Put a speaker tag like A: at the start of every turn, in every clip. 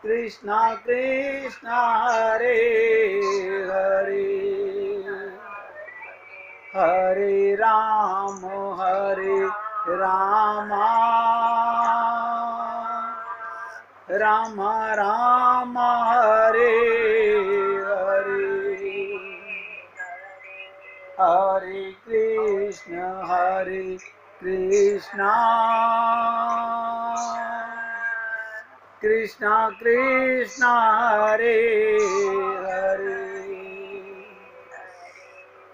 A: कृष्णा कृष्णा हरे हरे, हरे राम राम राम हरे हरे, हरे कृष्ण कृष्णा कृष्णा हरे हरे,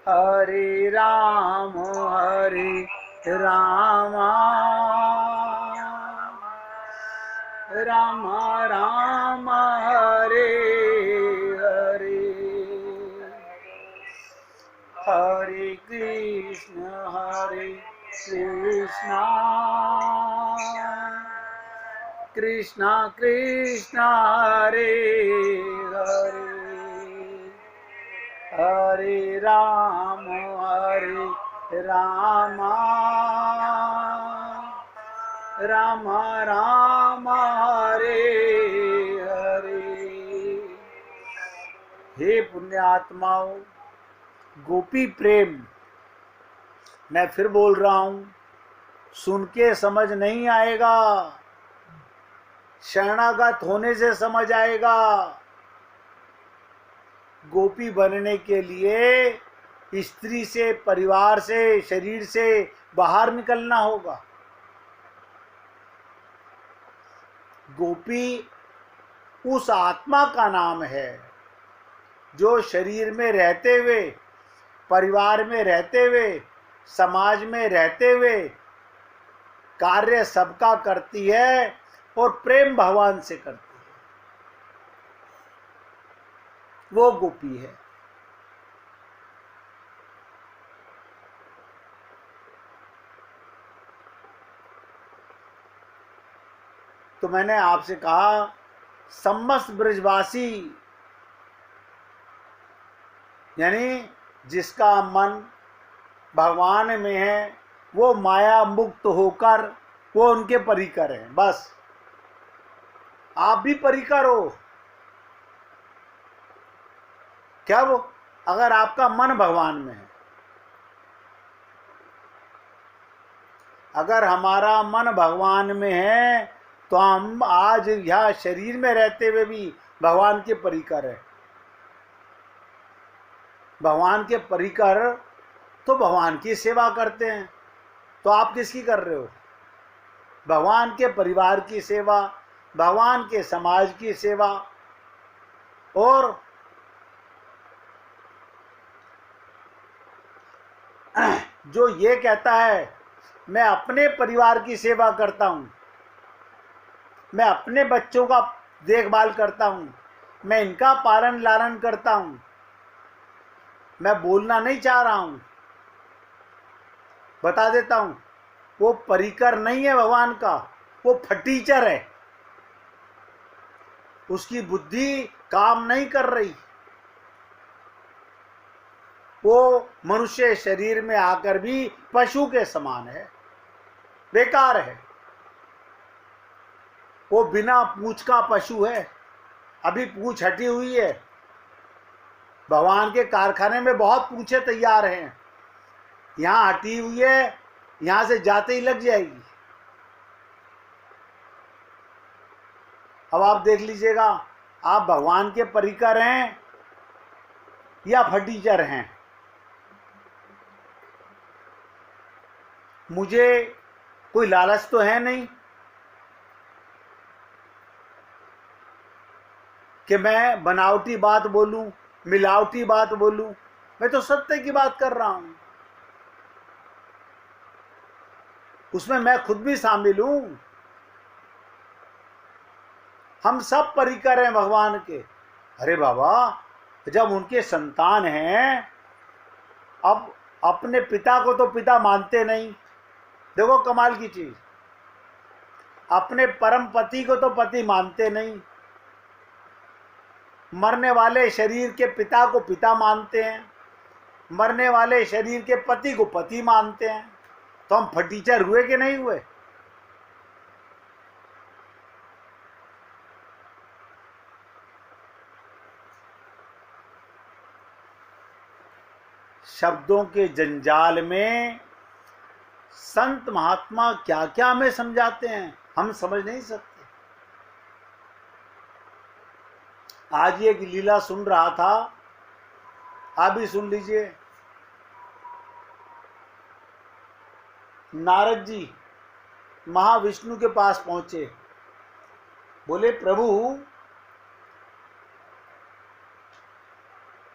A: हरे राम राम राम हरे हरे, हरे कृष्ण कृष्णा कृष्णा हरे हरे, हरे राम राम राम हरे हरे। हे पुण्यात्माओं, गोपी प्रेम मैं फिर बोल रहा हूं, सुन के समझ नहीं आएगा, शरणागत होने से समझ आएगा। गोपी बनने के लिए स्त्री से, परिवार से, शरीर से बाहर निकलना होगा। गोपी उस आत्मा का नाम है जो शरीर में रहते हुए, परिवार में रहते हुए, समाज में रहते हुए कार्य सबका करती है और प्रेम भगवान से करती है, वो गोपी है। तो मैंने आपसे कहा, समस्त ब्रजवासी यानी जिसका मन भगवान में है, वो माया मुक्त होकर वो उनके परिकर हैं। बस आप भी परिकर हो क्या? वो अगर आपका मन भगवान में है, अगर हमारा मन भगवान में है तो हम आज यह शरीर में रहते हुए भी भगवान के परिकर हैं। भगवान के परिकर तो भगवान की सेवा करते हैं, तो आप किसकी कर रहे हो? भगवान के परिवार की सेवा, भगवान के समाज की सेवा। और जो ये कहता है मैं अपने परिवार की सेवा करता हूं, मैं अपने बच्चों का देखभाल करता हूं, मैं इनका पालन लालन करता हूं, मैं बोलना नहीं चाह रहा हूं, बता देता हूं, वो परिकर नहीं है भगवान का, वो फटीचर है। उसकी बुद्धि काम नहीं कर रही, वो मनुष्य शरीर में आकर भी पशु के समान है, बेकार है। वो बिना पूंछ का पशु है, अभी पूंछ हटी हुई है। भगवान के कारखाने में बहुत पूंछें तैयार हैं, यहां हटी हुई है, यहां से जाते ही लग जाएगी। अब आप देख लीजिएगा, आप भगवान के परिकर हैं या फटीचर हैं? मुझे कोई लालच तो है नहीं कि मैं बनावटी बात बोलूं, मिलावटी बात बोलूं। मैं तो सत्य की बात कर रहा हूं, उसमें मैं खुद भी शामिल हूं। हम सब परिकर हैं भगवान के। अरे बाबा, जब उनके संतान हैं, अब अपने पिता को तो पिता मानते नहीं। देखो कमाल की चीज, अपने परम पति को तो पति मानते नहीं, मरने वाले शरीर के पिता को पिता मानते हैं, मरने वाले शरीर के पति को पति मानते हैं। तो हम फटीचर हुए कि नहीं हुए? शब्दों के जंजाल में संत महात्मा क्या क्या हमें समझाते हैं, हम समझ नहीं सकते। आज ये एक लीला सुन रहा था, आप भी सुन लीजिए। नारद जी महाविष्णु के पास पहुंचे, बोले प्रभु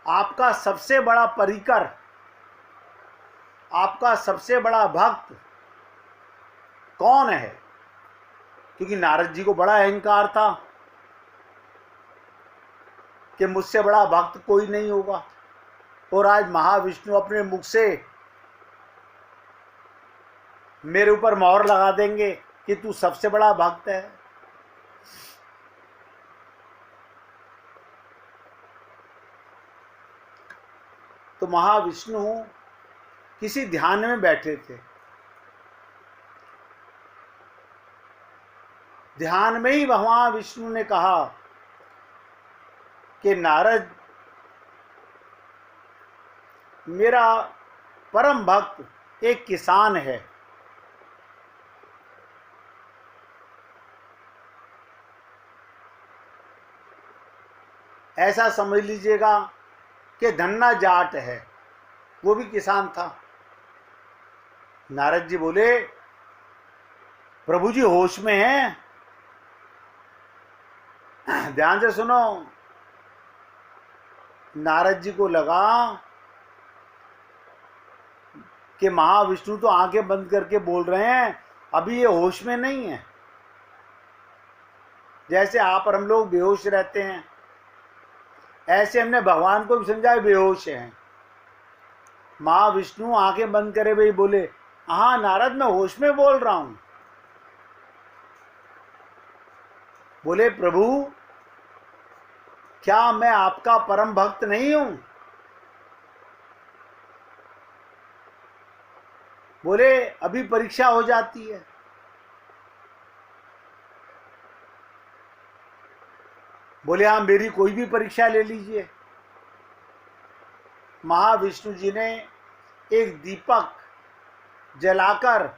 A: आपका सबसे बड़ा परिकर, आपका सबसे बड़ा भक्त कौन है? क्योंकि नारद जी को बड़ा अहंकार था कि मुझसे बड़ा भक्त कोई नहीं होगा, और आज महाविष्णु अपने मुख से मेरे ऊपर मोहर लगा देंगे कि तू सबसे बड़ा भक्त है। तो महाविष्णु किसी ध्यान में बैठे थे। ध्यान में ही भगवान विष्णु ने कहा कि नारद, मेरा परम भक्त एक किसान है, ऐसा समझ लीजिएगा कि धन्ना जाट है, वो भी किसान था। नारद जी बोले प्रभु जी होश में हैं, ध्यान से सुनो। नारद जी को लगा कि महाविष्णु तो आंखें बंद करके बोल रहे हैं, अभी ये होश में नहीं है। जैसे आप और हम लोग बेहोश रहते हैं, ऐसे हमने भगवान को भी समझा बेहोश हैं। महाविष्णु आंखें बंद करे भाई बोले, हाँ नारद मैं होश में बोल रहा हूं। बोले प्रभु क्या मैं आपका परम भक्त नहीं हूं? बोले अभी परीक्षा हो जाती है। बोले हाँ मेरी कोई भी परीक्षा ले लीजिए। महाविष्णु जी ने एक दीपक जलाकर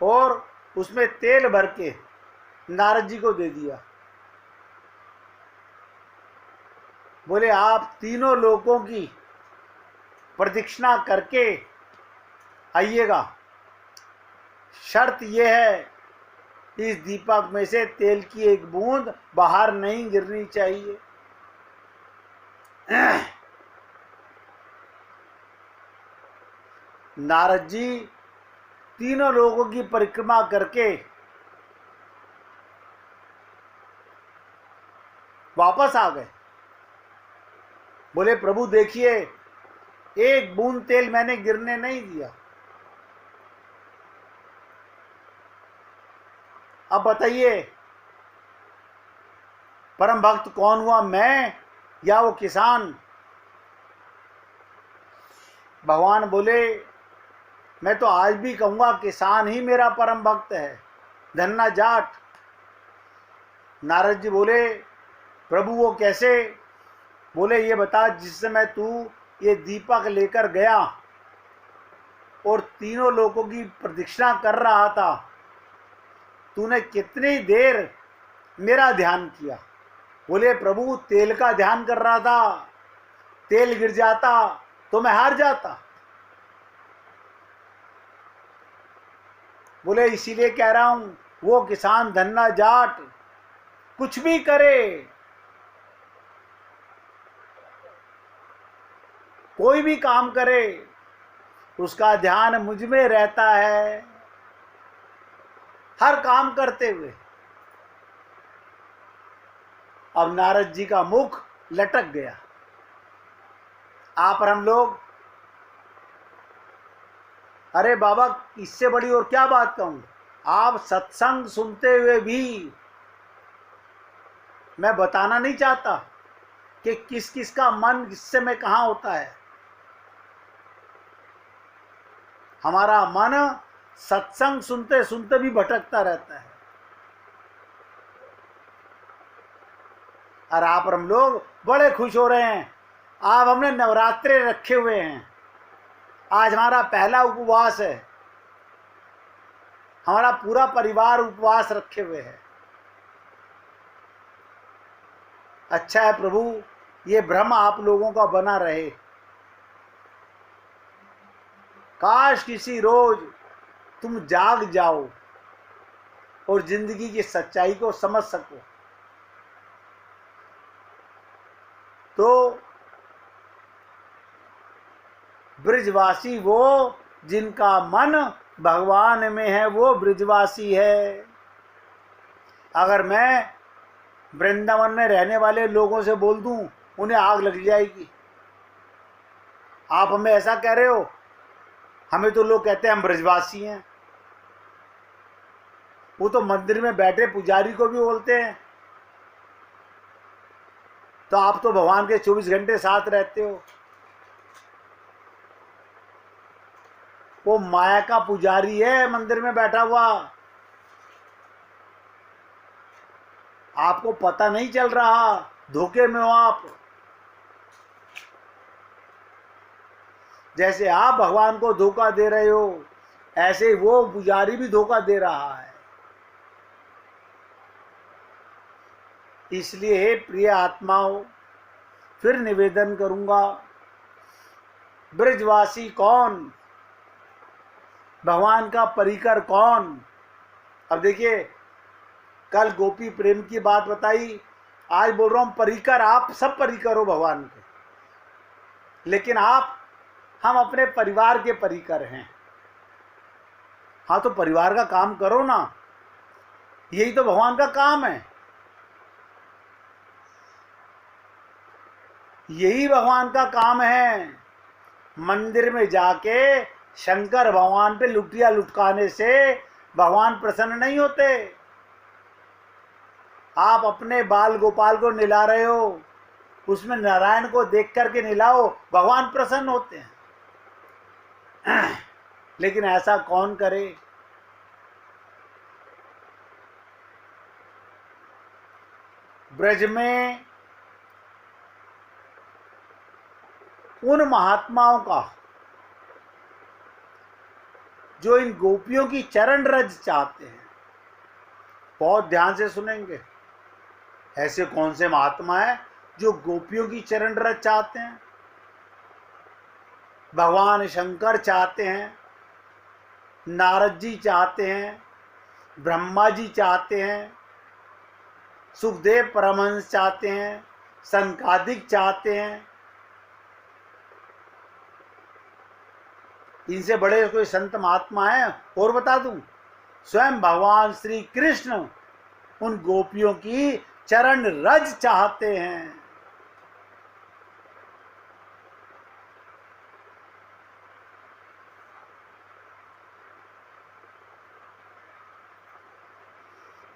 A: और उसमें तेल भर के नारद जी को दे दिया। बोले आप तीनों लोगों की प्रदक्षिणा करके आइएगा। शर्त यह है इस दीपक में से तेल की एक बूंद बाहर नहीं गिरनी चाहिए। नारद जी तीनों लोगों की परिक्रमा करके वापस आ गए। बोले प्रभु देखिए एक बूंद तेल मैंने गिरने नहीं दिया। अब बताइए परम भक्त कौन हुआ, मैं या वो किसान? भगवान बोले मैं तो आज भी कहूंगा किसान ही मेरा परम भक्त है, धन्ना जाट। नारद जी बोले प्रभु वो कैसे? बोले ये बता, जिस समय तू ये दीपक लेकर गया और तीनों लोगों की प्रदक्षिणा कर रहा था, तूने कितनी देर मेरा ध्यान किया? बोले प्रभु तेल का ध्यान कर रहा था, तेल गिर जाता तो मैं हार जाता। बोले इसीलिए कह रहा हूं वो किसान धन्ना जाट कुछ भी करे, कोई भी काम करे, उसका ध्यान मुझ में रहता है हर काम करते हुए। अब नारद जी का मुख लटक गया। आप और हम लोग, अरे बाबा इससे बड़ी और क्या बात कहूं। आप सत्संग सुनते हुए भी मैं बताना नहीं चाहता कि किस किस का मन इस समय कहां होता है। हमारा मन सत्संग सुनते सुनते भी भटकता रहता है, और आप और हम लोग बड़े खुश हो रहे हैं आप हमने नवरात्रे रखे हुए हैं, आज हमारा पहला उपवास है, हमारा पूरा परिवार उपवास रखे हुए है। अच्छा है प्रभु, ये भ्रम आप लोगों का बना रहे। काश किसी रोज तुम जाग जाओ और जिंदगी की सच्चाई को समझ सको। तो ब्रजवासी वो जिनका मन भगवान में है, वो ब्रजवासी है। अगर मैं वृंदावन में रहने वाले लोगों से बोल दूं, उन्हें आग लग जाएगी। आप हमें ऐसा कह रहे हो? हमें तो लोग कहते हैं हम ब्रजवासी हैं। वो तो मंदिर में बैठे पुजारी को भी बोलते हैं। तो आप तो भगवान के 24 घंटे साथ रहते हो। वो माया का पुजारी है मंदिर में बैठा हुआ, आपको पता नहीं चल रहा, धोखे में हो आप। जैसे आप भगवान को धोखा दे रहे हो, ऐसे वो पुजारी भी धोखा दे रहा है। इसलिए हे प्रिय आत्माओं, फिर निवेदन करूंगा, ब्रजवासी कौन, भगवान का परिकर कौन। अब देखिए, कल गोपी प्रेम की बात बताई, आज बोल रहा हूं परिकर। आप सब परिकर हो भगवान के, लेकिन हम अपने परिवार के परिकर हैं। हाँ, तो परिवार का काम करो ना, यही तो भगवान का काम है। यही भगवान का काम है। मंदिर में जाके शंकर भगवान पे लुटिया लुटकाने से भगवान प्रसन्न नहीं होते। आप अपने बाल गोपाल को निला रहे हो, उसमें नारायण को देख करके निलाओ, भगवान प्रसन्न होते हैं। लेकिन ऐसा कौन करे? ब्रज में उन महात्माओं का जो इन गोपियों की चरण रज चाहते हैं, बहुत ध्यान से सुनेंगे। ऐसे कौन से महात्मा है जो गोपियों की चरण रज चाहते हैं? भगवान शंकर चाहते हैं, नारद जी चाहते हैं, ब्रह्मा जी चाहते हैं, सुखदेव परमहंस चाहते हैं, संकादिक चाहते हैं। इनसे बड़े कोई संत महात्मा है? और बता दूं, स्वयं भगवान श्री कृष्ण उन गोपियों की चरण रज चाहते हैं।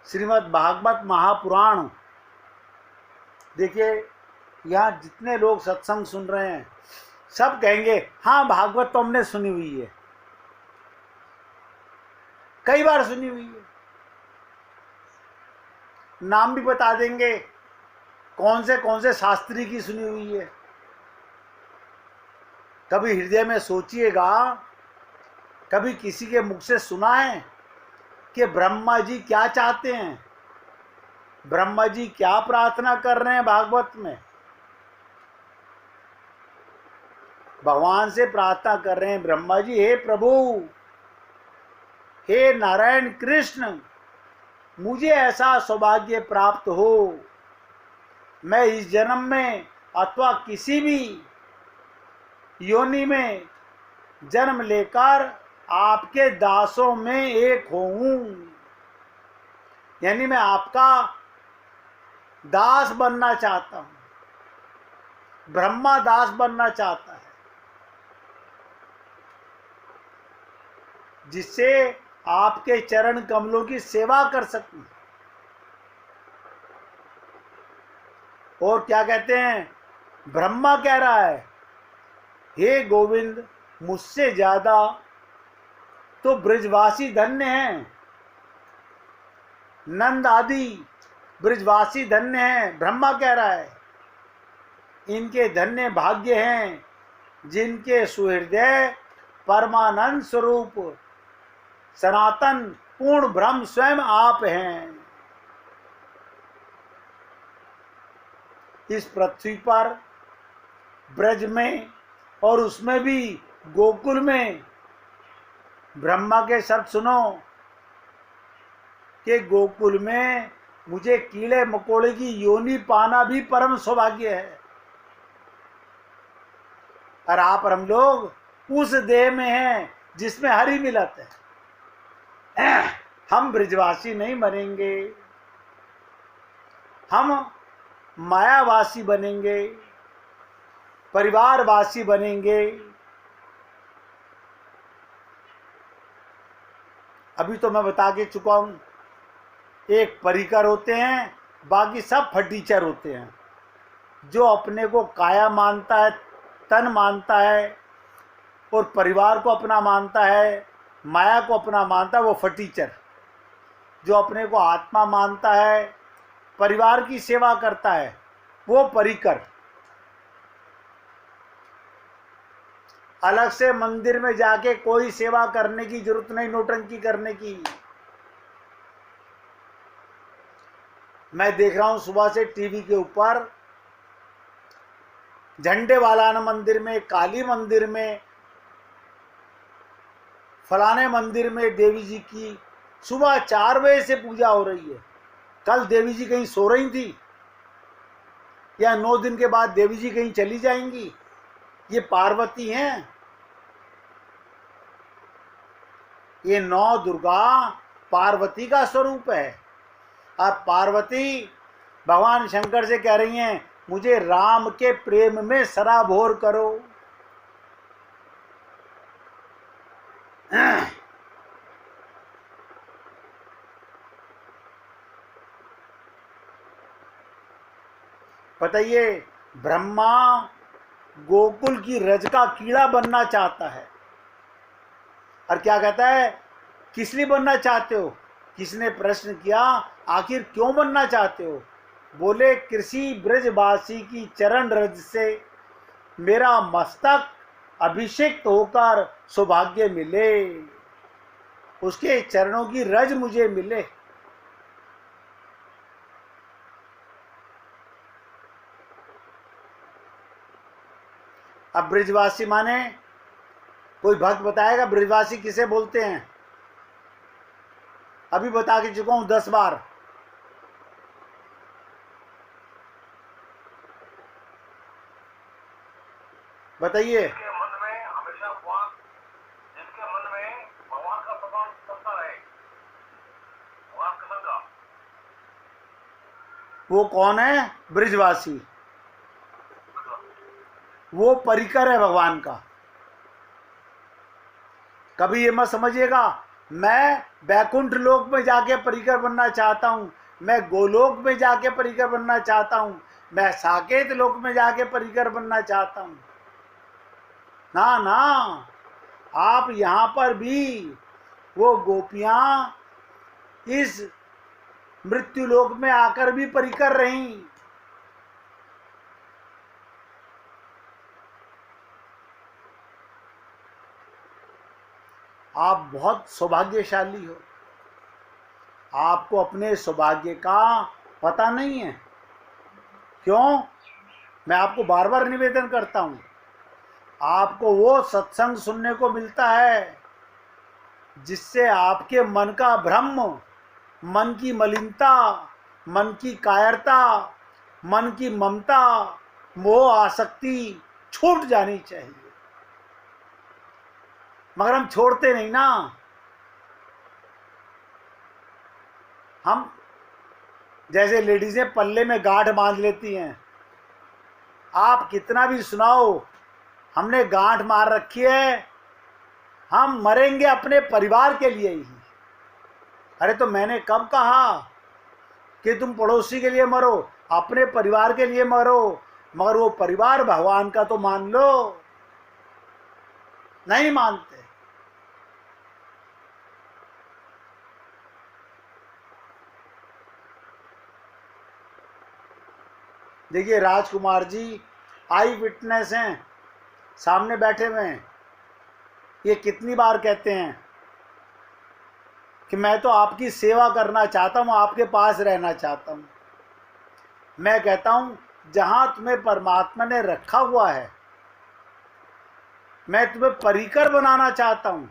A: श्रीमद् भागवत महापुराण, देखिए यहाँ जितने लोग सत्संग सुन रहे हैं सब कहेंगे हाँ भागवत तो हमने सुनी हुई है, कई बार सुनी हुई है। नाम भी बता देंगे कौन से शास्त्री की सुनी हुई है। कभी हृदय में सोचिएगा, कभी किसी के मुख से सुना है कि ब्रह्मा जी क्या चाहते हैं, ब्रह्मा जी क्या प्रार्थना कर रहे हैं भागवत में? भगवान से प्रार्थना कर रहे हैं ब्रह्मा जी, हे प्रभु, हे नारायण कृष्ण, मुझे ऐसा सौभाग्य प्राप्त हो, मैं इस जन्म में अथवा किसी भी योनि में जन्म लेकर आपके दासों में एक होऊं। यानी मैं आपका दास बनना चाहता हूं, ब्रह्मा दास बनना चाहता है, जिससे आपके चरण कमलों की सेवा कर सकूं। और क्या कहते हैं, ब्रह्मा कह रहा है, हे गोविंद, मुझसे ज्यादा तो ब्रजवासी धन्य हैं, नंद आदि ब्रजवासी धन्य हैं। ब्रह्मा कह रहा है, इनके धन्य भाग्य हैं जिनके सुहृदय परमानंद स्वरूप सनातन पूर्ण ब्रह्म स्वयं आप हैं। इस पृथ्वी पर ब्रज में और उसमें भी गोकुल में ब्रह्मा के शब्द सुनो कि गोकुल में मुझे कीड़े मकोड़े की योनि पाना भी परम सौभाग्य है, और आप और हम लोग उस देह में हैं जिसमें हरि मिलत है। हम ब्रजवासी नहीं बनेंगे, हम मायावासी बनेंगे, परिवारवासी बनेंगे। अभी तो मैं बता के चुका हूं, एक परिकर होते हैं, बाकी सब फटीचर होते हैं। जो अपने को काया मानता है, तन मानता है और परिवार को अपना मानता है, माया को अपना मानता है, वो फटीचर। जो अपने को आत्मा मानता है, परिवार की सेवा करता है, वो परिकर। अलग से मंदिर में जाके कोई सेवा करने की जरूरत नहीं, नौटंकी करने की। मैं देख रहा हूं सुबह से टीवी के ऊपर झंडे वालाना मंदिर में, काली मंदिर में, फलाने मंदिर में देवी जी की सुबह 4 बजे से पूजा हो रही है। कल देवी जी कहीं सो रही थी या 9 दिन के बाद देवी जी कहीं चली जाएंगी? ये पार्वती हैं। ये 9 दुर्गा पार्वती का स्वरूप है। अब पार्वती भगवान शंकर से कह रही हैं, मुझे राम के प्रेम में सराबोर करो। बताइए, ब्रह्मा गोकुल की रज का कीड़ा बनना चाहता है, और क्या कहता है, किस लिए बनना चाहते हो? किसने प्रश्न किया, आखिर क्यों बनना चाहते हो? बोले, कृषि ब्रजवासी की चरण रज से मेरा मस्तक अभिषेक होकर सौभाग्य मिले, उसके चरणों की रज मुझे मिले। अब ब्रजवासी माने, कोई भक्त बताएगा ब्रजवासी किसे बोलते हैं? अभी बता के चुका हूं 10 बार। बताइए।
B: जिसके मन में हमेशा भगवान का प्रभाव चलता रहे, भगवान कृष्ण का।
A: वो कौन है? ब्रजवासी। वो परिकर है भगवान का। कभी ये मत समझिएगा मैं बैकुंठ लोक में जाके परिकर बनना चाहता हूं, मैं गोलोक में जाके परिकर बनना चाहता हूं, मैं साकेत लोक में जाके परिकर बनना चाहता हूं। ना ना, आप यहां पर भी वो गोपियां इस मृत्यु लोक में आकर भी परिकर रहीं। आप बहुत सौभाग्यशाली हो। आपको अपने सौभाग्य का पता नहीं है। क्यों? मैं आपको बार बार निवेदन करता हूं, आपको वो सत्संग सुनने को मिलता है जिससे आपके मन का भ्रम, मन की मलिनता, मन की कायरता, मन की ममता, मोह, आसक्ति छूट जानी चाहिए। मगर हम छोड़ते नहीं ना। हम जैसे लेडीजें पल्ले में गांठ बांध लेती हैं, आप कितना भी सुनाओ, हमने गांठ मार रखी है, हम मरेंगे अपने परिवार के लिए ही। अरे तो मैंने कब कहा कि तुम पड़ोसी के लिए मरो, अपने परिवार के लिए मरो, मगर वो परिवार भगवान का तो मान लो। नहीं मानते। देखिए राजकुमार जी आई विटनेस हैं, सामने बैठे हुए हैं, ये कितनी बार कहते हैं कि मैं तो आपकी सेवा करना चाहता हूँ, आपके पास रहना चाहता हूँ। मैं कहता हूँ जहाँ तुम्हें परमात्मा ने रखा हुआ है, मैं तुम्हें परिकर बनाना चाहता हूँ।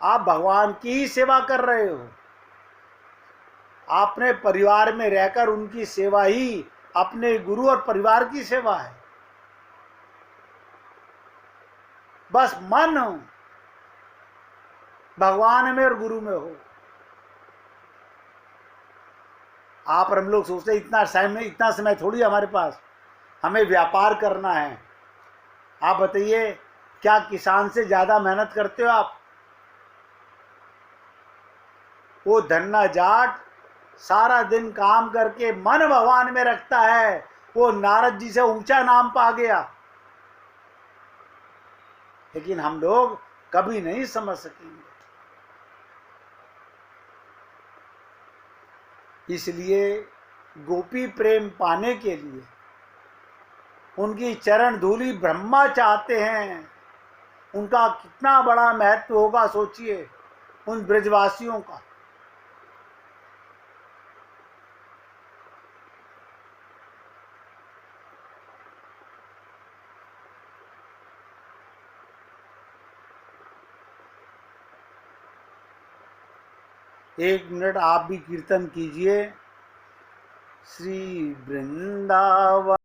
A: आप भगवान की ही सेवा कर रहे हो। आपने परिवार में रहकर उनकी सेवा ही अपने गुरु और परिवार की सेवा है। बस मन भगवान में और गुरु में हो। आप और हम लोग सोचते इतना समय थोड़ी हमारे पास, हमें व्यापार करना है। आप बताइए, क्या किसान से ज़्यादा मेहनत करते हो आप? वो धन्ना जाट सारा दिन काम करके मन भगवान में रखता है, वो नारद जी से ऊंचा नाम पा गया। लेकिन हम लोग कभी नहीं समझ सकेंगे। इसलिए गोपी प्रेम पाने के लिए उनकी चरण धूलि ब्रह्मा चाहते हैं। उनका कितना बड़ा महत्व होगा, सोचिए उन ब्रजवासियों का। एक मिनट आप भी कीर्तन कीजिए। श्री वृंदावन